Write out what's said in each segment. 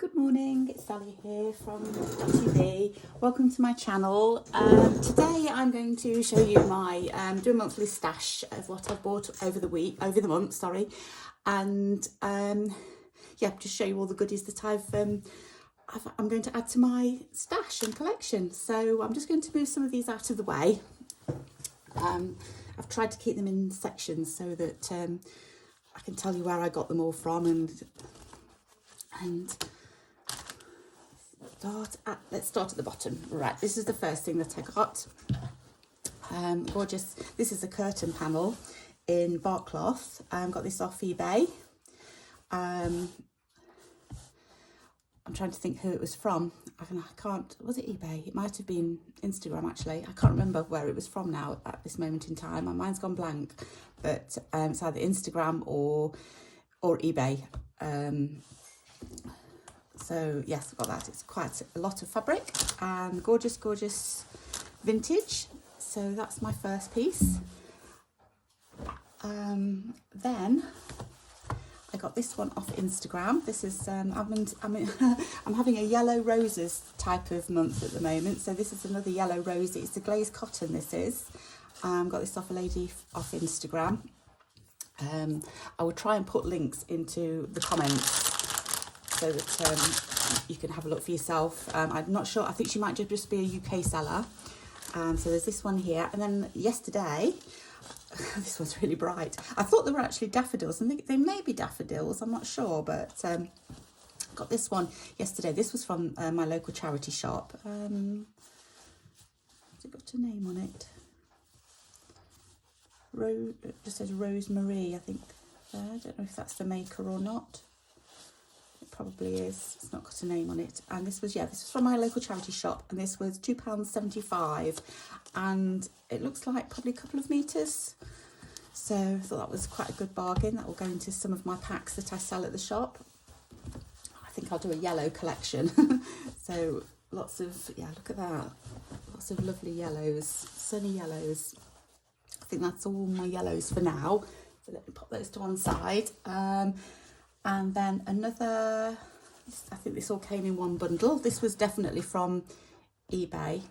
Good morning, it's Sally here from TV. Welcome to my channel. Today I'm going to show you my do a monthly stash of what I've bought over the month, sorry, and yeah, just show you all the goodies that I'm going to add to my stash and collection. So I'm just going to move some of these out of the way. I've tried to keep them in sections so that I can tell you where I got them all from and let's start at the bottom. Right, this is the first thing that I got. Gorgeous. This is a curtain panel in bark cloth. Got this off eBay. I'm trying to think who it was from. I can't. Was it eBay? It might have been Instagram actually. I can't remember where it was from now at this moment in time. My mind's gone blank. But it's either Instagram or eBay. So yes, I've got that. It's quite a lot of fabric and gorgeous vintage. So that's my first piece. Then I got this one off Instagram. This is I'm having a yellow roses type of month at the moment. So this is another yellow rosy. It's a glazed cotton. This is. Got this off a lady off Instagram. I will try and put links into the comments so that you can have a look for yourself. I'm not sure, I think she might just be a UK seller. So there's this one here. And then yesterday, this one's really bright. I thought they were actually daffodils, and they may be daffodils, I'm not sure, but got this one yesterday. This was from my local charity shop. Has it got a name on it? It just says Rosemary, I think. I don't know if that's the maker or not. Probably is. It's not got a name on it. And this was from my local charity shop, and this was £2.75, and it looks like probably a couple of meters. So I thought that was quite a good bargain. That will go into some of my packs that I sell at the shop. I think I'll do a yellow collection. So lots of, yeah, look at that, lots of lovely yellows, sunny yellows. I think that's all my yellows for now, so let me pop those to one side. And then another, I think this all came in one bundle. This was definitely from eBay.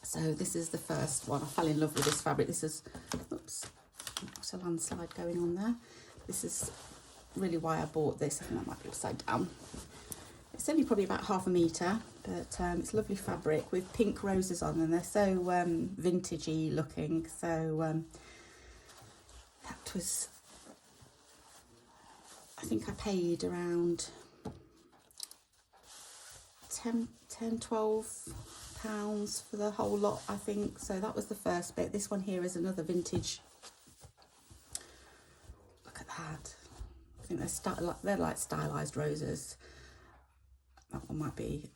So this is the first one. I fell in love with this fabric. This is, oops, there's a landslide going on there. This is really why I bought this. I think that might be upside down. It's only probably about half a metre, but it's lovely fabric with pink roses on, and they're so vintagey looking. So that was, I think I paid around 12 pounds for the whole lot, I think. So that was the first bit. This one here is another vintage. Look at that. I think they're like stylized roses. That one might be,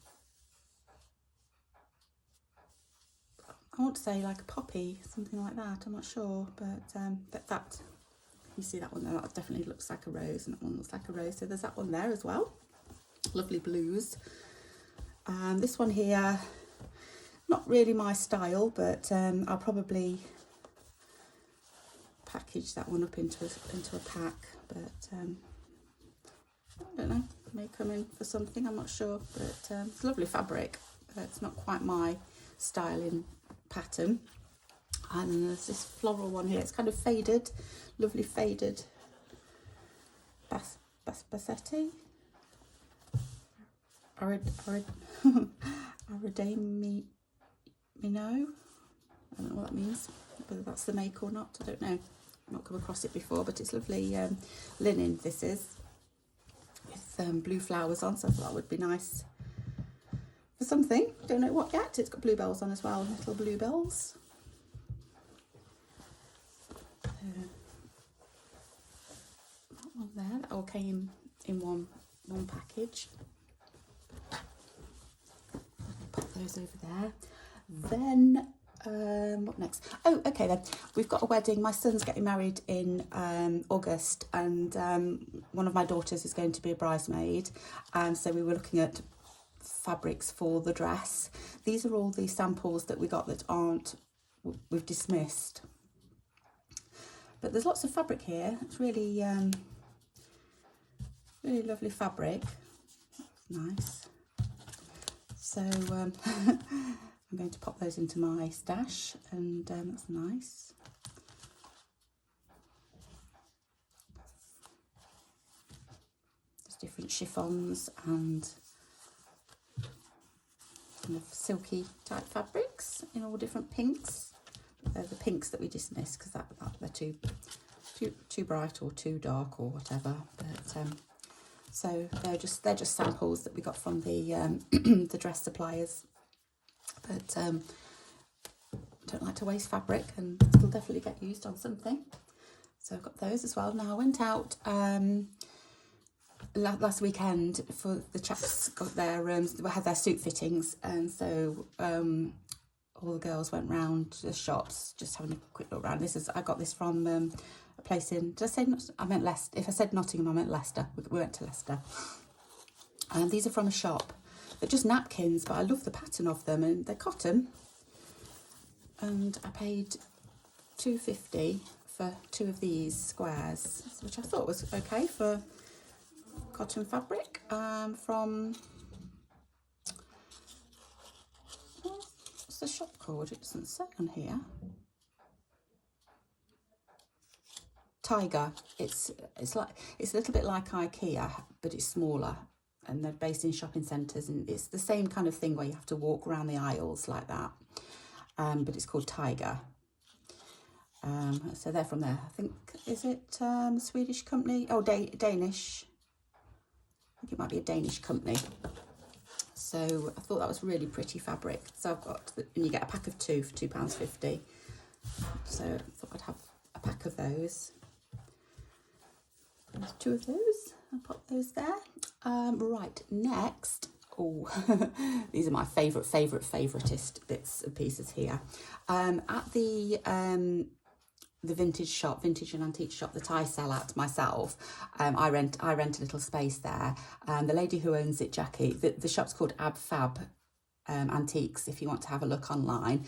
I want to say like a poppy, something like that. I'm not sure, but that. You see that one there, that definitely looks like a rose, and that one looks like a rose. So there's that one there as well. Lovely blues. This one here, not really my style, but I'll probably package that one up into a pack. But I don't know, may come in for something, I'm not sure. But it's lovely fabric. It's not quite my style in pattern. And then there's this floral one here. It's kind of faded, lovely faded Bassetti. Aridamino. I don't know what that means, whether that's the make or not, I don't know. I've not come across it before, but it's lovely linen, this is, with blue flowers on, so I thought that would be nice for something. Don't know what yet. It's got bluebells on as well, little bluebells. That one there, that all came in one package. Pop those over there. Then what next? Oh, okay then. We've got a wedding. My son's getting married in August, and one of my daughters is going to be a bridesmaid, and so we were looking at fabrics for the dress. These are all the samples that we got that we've dismissed. But there's lots of fabric here. It's really Really lovely fabric. Nice. So I'm going to pop those into my stash, and that's nice. There's different chiffons and kind of silky type fabrics in all different pinks. They're the pinks that we dismiss because they're too bright or too dark or whatever. But so they're just samples that we got from the the dress suppliers. But don't like to waste fabric, and it'll definitely get used on something. So I've got those as well. Now I went out last weekend for the chaps got their had their suit fittings, and so all the girls went round the shops just having a quick look around. I got this from a place in, did I say, I meant Leicester. If I said Nottingham, I meant Leicester. We went to Leicester. And these are from a shop. They're just napkins, but I love the pattern of them, and they're cotton. And I paid £2.50 for 2 of these squares, which I thought was okay for cotton fabric from, what's the shop called? It doesn't say on here. Tiger. It's a little bit like IKEA, but it's smaller, and they're based in shopping centres, and it's the same kind of thing where you have to walk around the aisles like that, but it's called Tiger. So they're from there. I think, is it a Swedish company? Oh, Danish. I think it might be a Danish company. So I thought that was really pretty fabric. So I've got, and you get a pack of 2 for £2.50. So I thought I'd have a pack of those. There's 2 of those. I'll pop those there. Right, next. Oh, these are my favouriteest bits and pieces here. At the vintage and antique shop that I sell at myself, I rent a little space there. The lady who owns it, Jackie, the shop's called Ab Fab Antiques, if you want to have a look online.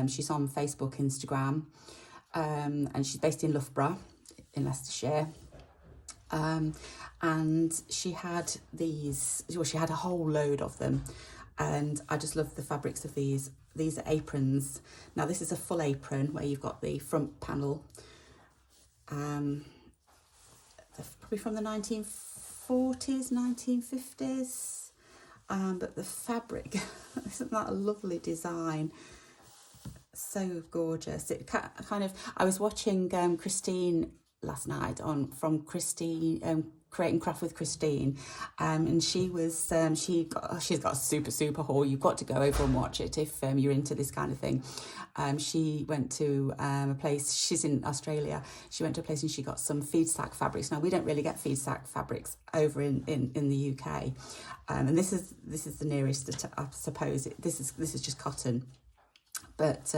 She's on Facebook, Instagram, and she's based in Loughborough in Leicestershire. And she had these, well, she had a whole load of them, and I just love the fabrics of these. These are aprons. Now this is a full apron where you've got the front panel, probably from the 1940s, 1950s, but the fabric, isn't that a lovely design? So gorgeous. It kind of, I was watching Christine last night from Christine, Create & Craft with Christine, and she was she's got a super haul. You've got to go over and watch it if you're into this kind of thing. She went to a place, she's in Australia, she went to a place and she got some feed sack fabrics. Now we don't really get feed sack fabrics over in the UK, and this is the nearest that I suppose. This is just cotton, but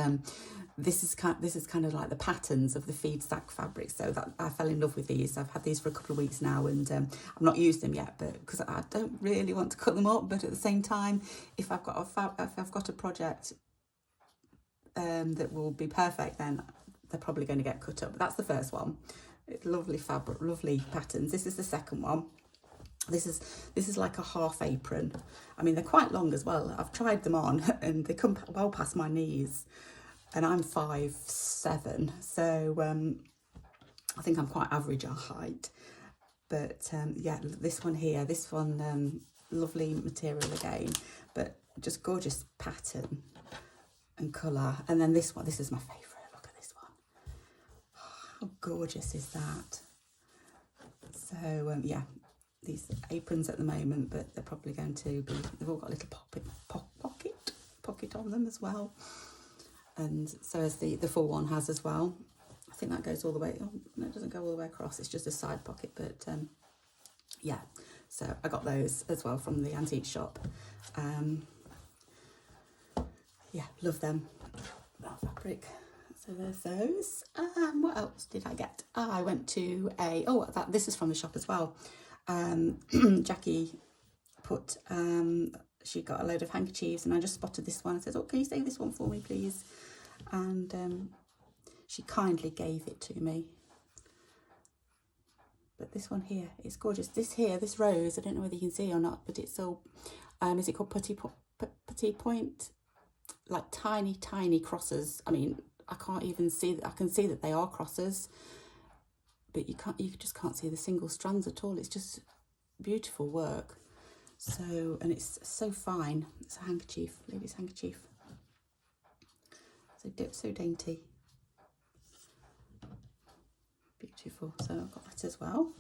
this is kind of like the patterns of the feed sack fabric. So that I fell in love with these. I've had these for a couple of weeks now, and I've not used them yet, but because I don't really want to cut them up. But at the same time, if I've got a project that will be perfect, then they're probably going to get cut up. But that's the first one. Lovely fabric, lovely patterns. This is the second one. This is like a half apron. I mean, they're quite long as well. I've tried them on and they come well past my knees, and I'm 5'7", so I think I'm quite average on height. But yeah, this one, lovely material again, but just gorgeous pattern and colour. And then this one, this is my favourite. Look at this one. How gorgeous is that? So yeah, these aprons at the moment, but they're probably going to be, they've all got a little pocket on them as well. And so as the full one has as well. I think that goes all the way, oh, no, it doesn't go all the way across, it's just a side pocket, but yeah, so I got those as well from the antique shop. Yeah, love them, that fabric. So there's those. What else did I get? I went to this is from the shop as well. Jackie put, she got a load of handkerchiefs, and I just spotted this one. I said, oh, can you save this one for me, please? And she kindly gave it to me. But this one here is gorgeous. This rose, I don't know whether you can see or not, but it's all, is it called petit point? Like tiny, tiny crosses. I mean, I can't even see that. I can see that they are crosses, but you just can't see the single strands at all. It's just beautiful work. So, and it's so fine. It's a handkerchief, lady's handkerchief. So dainty. Beautiful. So I've got that as well.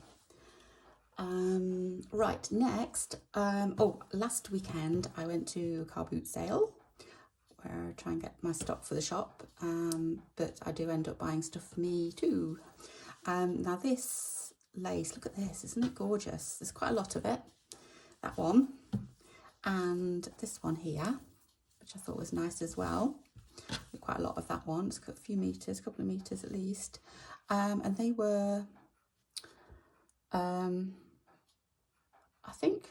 Right, next. Last weekend I went to a car boot sale where I try and get my stock for the shop, but I do end up buying stuff for me too. Now this lace, look at this, isn't it gorgeous? There's quite a lot of it. That one, and this one here, which I thought was nice as well. Quite a lot of that one. It's got a few meters, a couple of meters at least, and they were, I think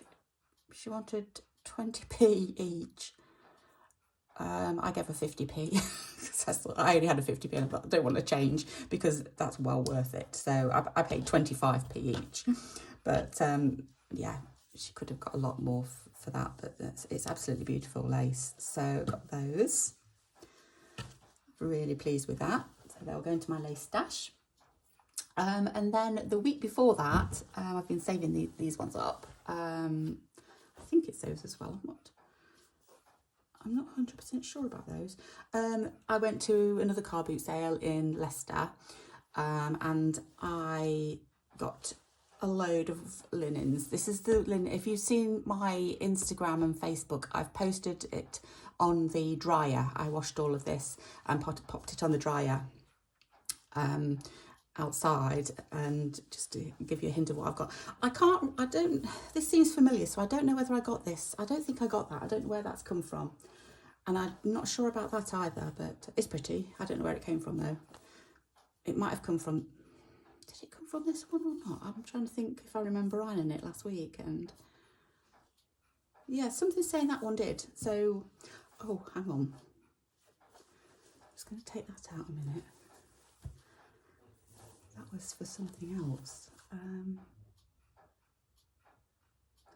she wanted 20p each. I gave her 50p because I only had a 50p and I thought I don't want to change because that's well worth it. So I paid 25p each, but yeah, she could have got a lot more for that, but it's absolutely beautiful lace. So got those. Really pleased with that. So they'll go into my lace stash. And then the week before that, I've been saving these ones up. I think it's those as well. I'm not 100% sure about those. I went to another car boot sale in Leicester, and I got a load of linens. This is the linen. If you've seen my Instagram and Facebook, I've posted it on the dryer. I washed all of this and popped it on the dryer outside, and just to give you a hint of what I've got. This seems familiar, so I don't know whether I got this. I don't think I got that. I don't know where that's come from. And I'm not sure about that either, but it's pretty. I don't know where it came from though. It might have come from, did it come from this one or not? I'm trying to think if I remember ironing it last week, and yeah, something's saying that one did. So, oh, hang on. I'm just going to take that out a minute. That was for something else. I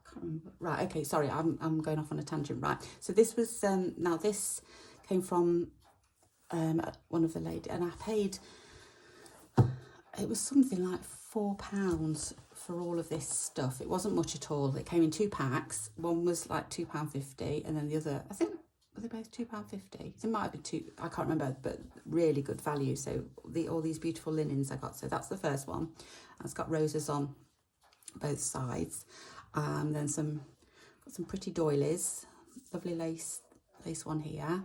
can't remember. Right, okay, sorry, I'm going off on a tangent. Right, so this was, now this came from one of the ladies, and I paid, it was something like £4 for all of this stuff. It wasn't much at all. It came in 2 packs. One was like £2.50, and then the other, I think, were they both £2.50? It might have been two, I can't remember, but really good value. So all these beautiful linens I got. So that's the first one. It's got roses on both sides. Then got some pretty doilies, lovely lace one here.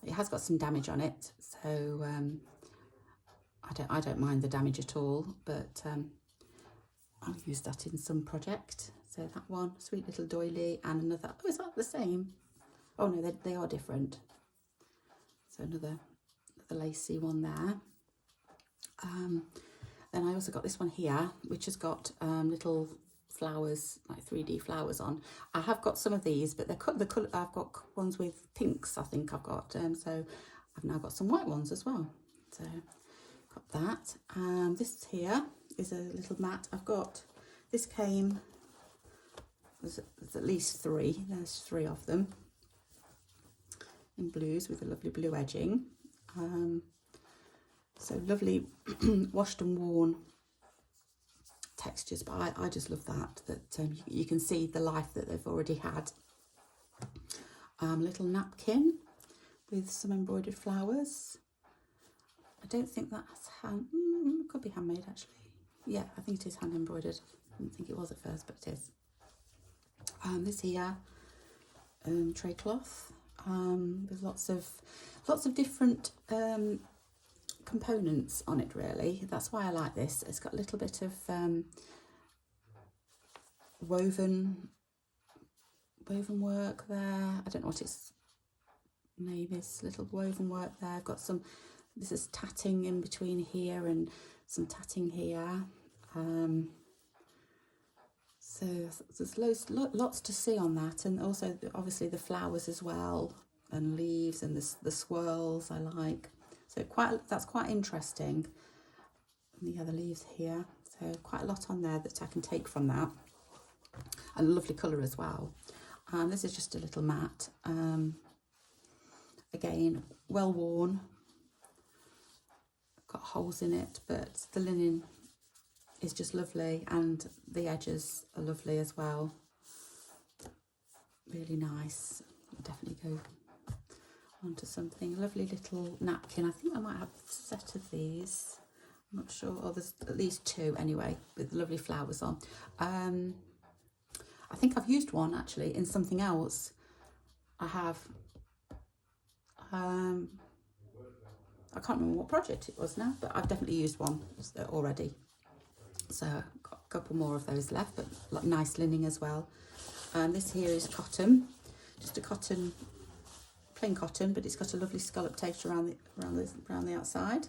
It has got some damage on it, so I don't mind the damage at all, but I'll use that in some project. So that one, sweet little doily, and another. Oh, is that the same? Oh no, they are different. So another lacy one there. Then I also got this one here, which has got little flowers, like 3D flowers on. I have got some of these, but the colour. I've got ones with pinks. I think I've got. So I've now got some white ones as well. So got that. This here is a little mat. I've got. This came. There's at least 3. There's 3 of them. In blues with a lovely blue edging. So lovely washed and worn textures, but I just love that you can see the life that they've already had. Little napkin with some embroidered flowers. I don't think that's could be handmade actually. Yeah, I think it is hand embroidered. I didn't think it was at first, but it is. This here tray cloth. With lots of different components on it, really. That's why I like this. It's got a little bit of woven work there. I don't know what its name is. Little woven work there. I've got some. This is tatting in between here and some tatting here. So there's lots to see on that, and also obviously the flowers as well, and leaves, and the swirls I like. So that's quite interesting. And the other leaves here. So So quite a lot on there that I can take from that. And a lovely colour as well. And this is just a little mat. Again, well worn. Got holes in it, but the linen is just lovely, and the edges are lovely as well. Really nice. I'll definitely go onto something. A lovely little napkin. I think I might have a set of these. I'm not sure. Oh, there's at least 2 anyway, with lovely flowers on. I think I've used one actually in something else. I have. I can't remember what project it was now, but I've definitely used one already. So I've got a couple more of those left, but like nice linen as well. And this here is cotton, just a cotton, plain cotton, but it's got a lovely scallop taste around the outside.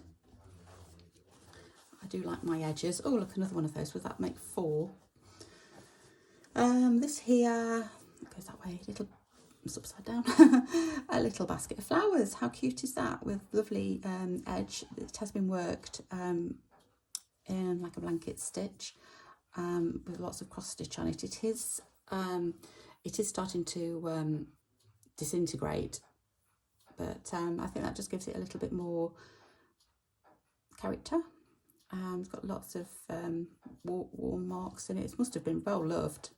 I do like my edges. Oh, look, another one of those. Would that make 4? This here goes that way. It's upside down. A little basket of flowers. How cute is that? With lovely edge. It has been worked in like a blanket stitch with lots of cross stitch on it. It is starting to disintegrate, but I think that just gives it a little bit more character. It's got lots of worn marks in it. It must have been well loved.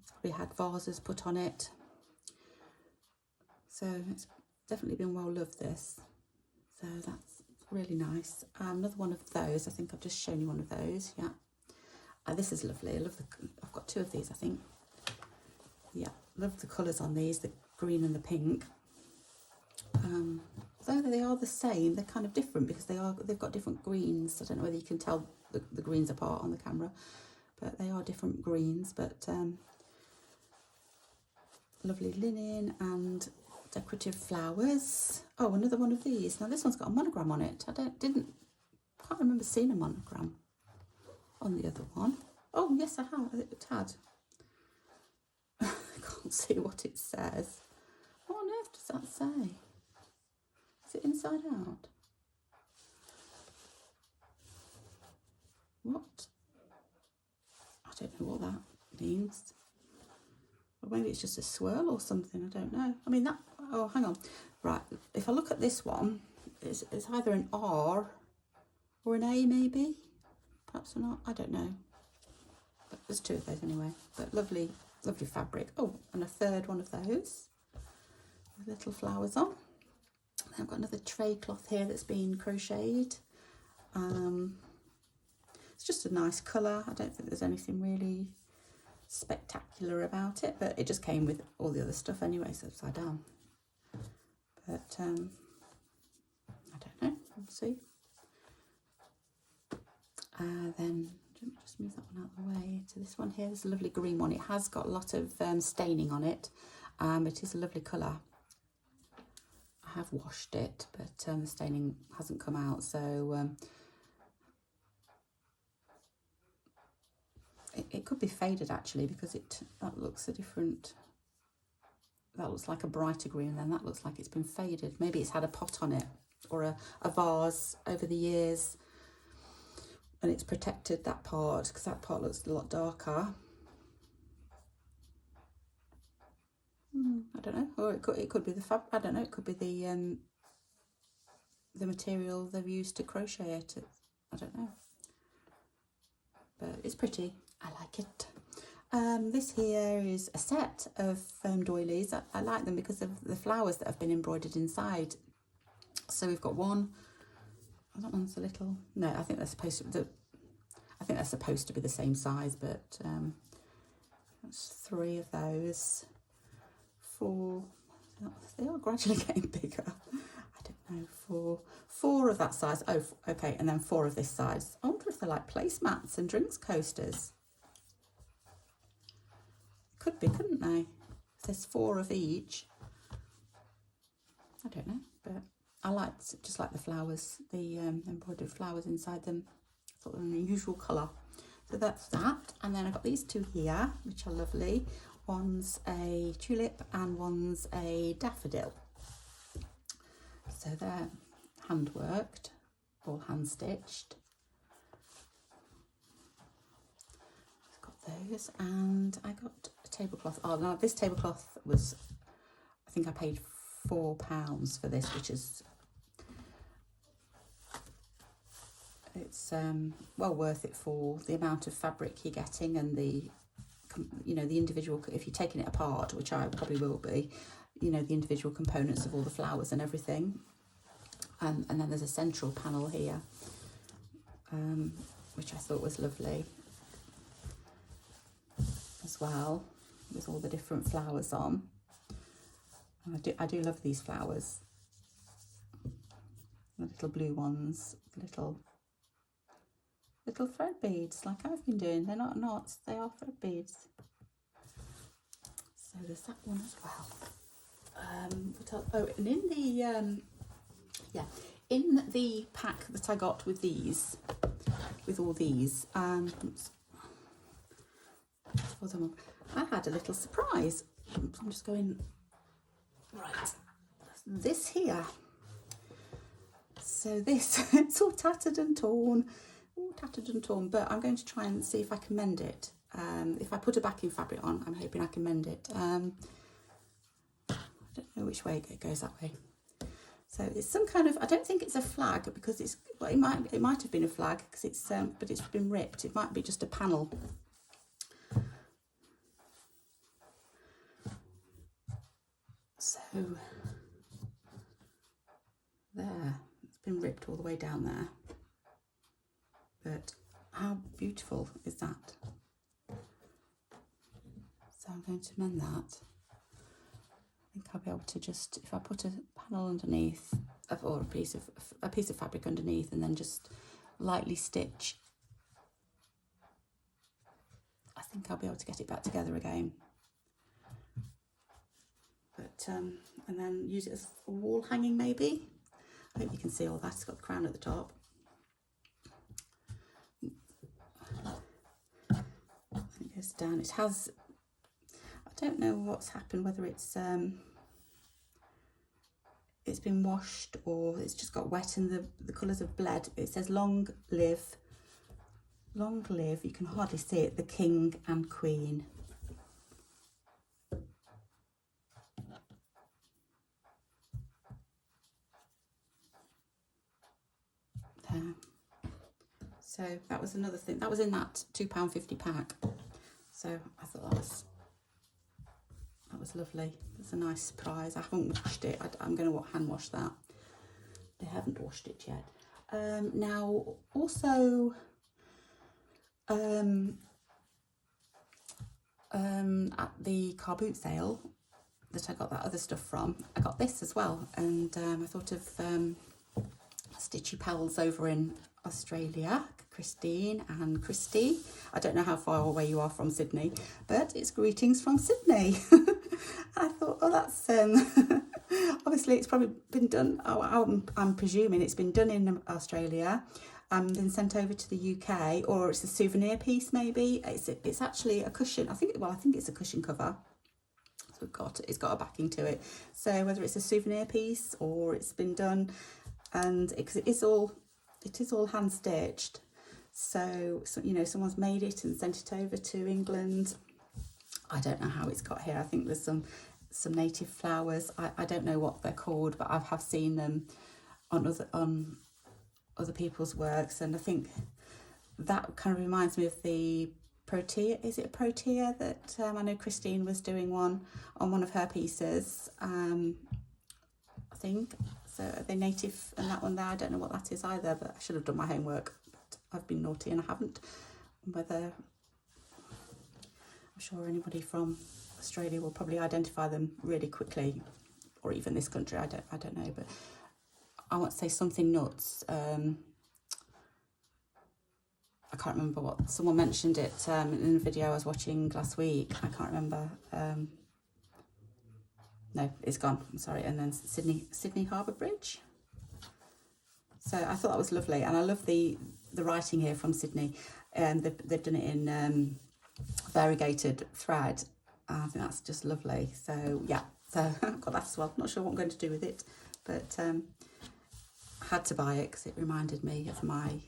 It's probably had vases put on it, so it's definitely been well loved, this. So that's really nice. Another one of those. I think I've just shown you one of those. Yeah. This is lovely. I love I've got 2 of these, I think. Yeah, love the colours on these, the green and the pink. Though they are the same, they're kind of different because they've got different greens. I don't know whether you can tell the greens apart on the camera, but they are different greens. But lovely linen and decorative flowers. Oh, another one of these. Now this one's got a monogram on it. Can't remember seeing a monogram on the other one. Oh yes, I have. It had. I can't see what it says. What on earth does that say? Is it inside out? What? I don't know what that means. Or maybe it's just a swirl or something. I don't know. I mean that. Oh, hang on. Right. If I look at this one, it's either an R or an A, maybe. Perhaps an R. I don't know. But there's 2 of those anyway. But lovely, lovely fabric. Oh, and a third one of those with little flowers on. And I've got another tray cloth here that's been crocheted. It's just a nice colour. I don't think there's anything really spectacular about it, but it just came with all the other stuff anyway, so upside down. But I don't know. We'll see. Then let me just move that one out of the way to this one here. This is a lovely green one. It has got a lot of staining on it. It is a lovely colour. I have washed it, but the staining hasn't come out, so it could be faded actually, because that looks like a brighter green, and then that looks like it's been faded. Maybe it's had a pot on it or a vase over the years, and it's protected that part, because that part looks a lot darker. I don't know. Or it could be the fabric. I don't know. It could be the material they've used to crochet it. I don't know. But it's pretty. I like it. This here is a set of doilies. I like them because of the flowers that have been embroidered inside. So we've got one. Oh, that one's a little. No, I think they're supposed to be the same size, but that's 3 of those. 4. They are gradually getting bigger. I don't know. 4 of that size. Oh, okay, and then 4 of this size. I wonder if they're like placemats and drinks coasters. Could be, couldn't they? If there's 4 of each. I don't know, but I just like the flowers, the embroidered flowers inside them. I thought they were an unusual colour. So that's that. And then I've got these 2 here, which are lovely. One's a tulip and one's a daffodil. So they're hand worked or hand stitched. those, and I got a tablecloth. Oh, now this tablecloth was, I think I paid £4 for this, which is, it's well worth it for the amount of fabric you're getting and the, you know, the individual, if you're taking it apart, which I probably will be, you know, the individual components of all the flowers and everything. And then there's a central panel here, which I thought was lovely as well, with all the different flowers on. And I do love these flowers, the little blue ones, little thread beads, like I've been doing. They're not knots, they are thread beads. So there's that one as well. Oh, and in the in the pack that I got with these, with all these, I had a little surprise. I'm just going, right, this here. So this, it's all tattered and torn, but I'm going to try and see if I can mend it. If I put a backing fabric on, I'm hoping I can mend it. I don't know which way it goes that way. So it's some kind of, I don't think it's a flag, because it's, well, it might have been a flag, because it's but it's been ripped. It might be just a panel. So there, it's been ripped all the way down there. But how beautiful is that? So I'm going to mend that. I think I'll be able to just, if I put a panel underneath, or a piece of fabric underneath, and then just lightly stitch, I think I'll be able to get it back together again. But and then use it as a wall hanging maybe. I hope you can see all that. It's got the crown at the top. It goes down. It has, I don't know what's happened, whether it's been washed or it's just got wet and the colours have bled. It says long live, you can hardly see it, the king and queen. There. So that was another thing, that was in that £2.50 pack. So I thought that was lovely. It's a nice surprise. I haven't washed it. I'm going to hand wash that. I haven't washed it yet. Now also at the car boot sale that I got that other stuff from, I got this as well, and I thought of Stitchy Pals over in Australia, Christine and Christy. I don't know how far away you are from Sydney, but it's greetings from Sydney. I thought, oh, that's obviously it's probably been done. Oh, I'm presuming it's been done in Australia, then sent over to the UK, or it's a souvenir piece maybe. It's actually a cushion. I think it's a cushion cover. So it's got a backing to it. So whether it's a souvenir piece or it's been done, and it is all hand stitched. So you know, someone's made it and sent it over to England. I don't know how it's got here. I think there's some native flowers. I don't know what they're called, but I have seen them on other people's works, and I think that kind of reminds me of the protea. Is it a protea that I know Christine was doing one on one of her pieces? I think so. Are they native? And that one there, I don't know what that is either, but I should have done my homework. But I've been naughty and I haven't. Whether, I'm sure anybody from Australia will probably identify them really quickly, or even this country. I don't know, but I want to say something nuts. I can't remember what, someone mentioned it in a video I was watching last week. I can't remember. No, it's gone. I'm sorry. And then Sydney Harbour Bridge. So I thought that was lovely, and I love the writing here from Sydney. They've done it in variegated thread. I think that's just lovely. So yeah, so I've got that as well. Not sure what I'm going to do with it, but I had to buy it because it reminded me of my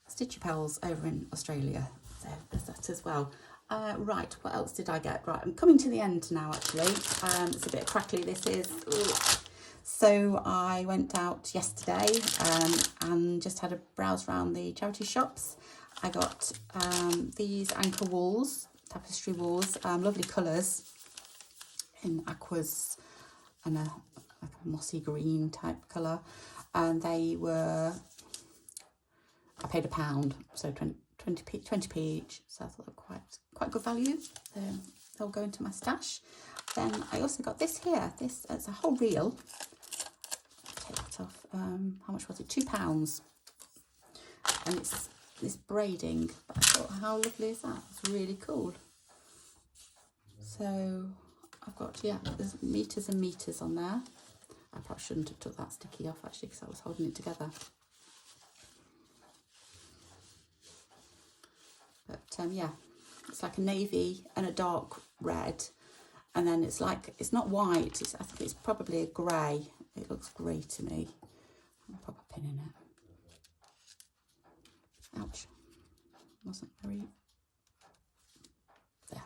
Stitchy Pals over in Australia. So there's that that as well. Right, what else did I get? Right, I'm coming to the end now actually. It's a bit crackly, this is. Ugh. So I went out yesterday and just had a browse around the charity shops. I got these anchor walls, tapestry walls, lovely colours in aquas and like a mossy green type colour. And they were, I paid £1, so 20p each. So I thought they were quite good value. They'll go into my stash. Then I also got this here. It's a whole reel. Take that off. How much was it? £2. And it's this braiding. But I thought, how lovely is that? It's really cool. So I've got, yeah, there's meters and meters on there. I probably shouldn't have took that sticky off actually because I was holding it together. But yeah, it's like a navy and a dark red. And then it's like, it's not white, I think it's probably a grey. It looks grey to me. I'll pop a pin in it. Ouch. Wasn't very... There.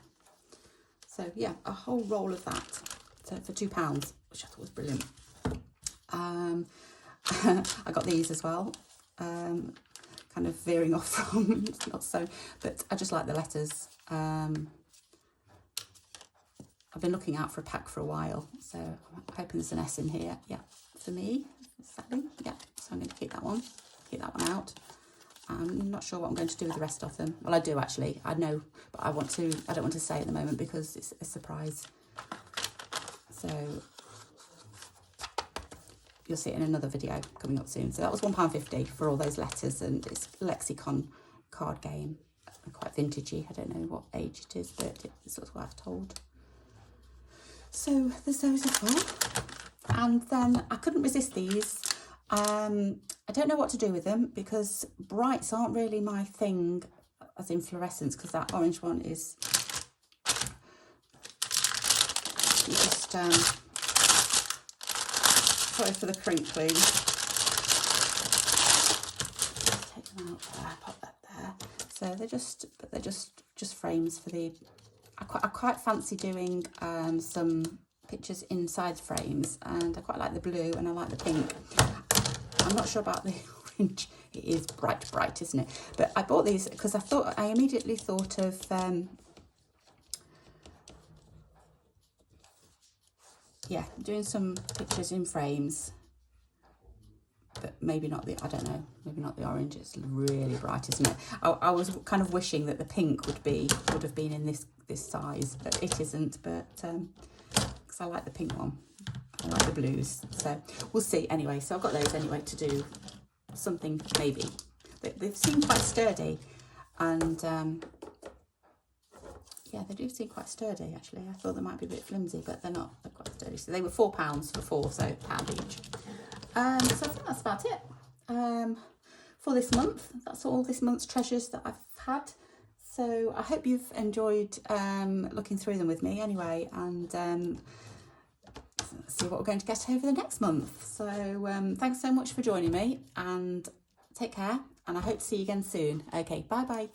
So yeah, a whole roll of that for £2, which I thought was brilliant. I got these as well. Kind of veering off from, not so, but I just like the letters. I've been looking out for a pack for a while, so I'm hoping there's an S in here. Yeah, for me, sadly. Yeah, so I'm going to keep that one out. I'm not sure what I'm going to do with the rest of them. Well, I do actually, I know, but I don't want to say at the moment because it's a surprise. So you'll see it in another video coming up soon. So that was £1.50 for all those letters, and it's Lexicon card game. Quite vintagey. I don't know what age it is, but it's what I've told. So there's those as well. And then I couldn't resist these. I don't know what to do with them because brights aren't really my thing, as in fluorescence, because that orange one is just sorry for the crinkling. Take them out there, pop that there. So they're just frames for the. I quite fancy doing some pictures inside frames, and I quite like the blue and I like the pink. I'm not sure about the orange. It is bright, isn't it? But I bought these because I immediately thought of yeah, doing some pictures in frames, but maybe not the, I don't know, maybe not the orange. It's really bright, isn't it? I was kind of wishing that the pink would have been in this size, but it isn't. But because I like the pink one, I like the blues, so we'll see. Anyway, so I've got those anyway to do something maybe. They seem quite sturdy, and yeah, they do seem quite sturdy actually. I thought they might be a bit flimsy, but they're not. They're quite sturdy. So they were £4 for 4, so £1 each. So I think that's about it for this month. That's all this month's treasures that I've had. So I hope you've enjoyed looking through them with me anyway, and see what we're going to get over the next month. So thanks so much for joining me, and take care, and I hope to see you again soon. Okay, bye bye.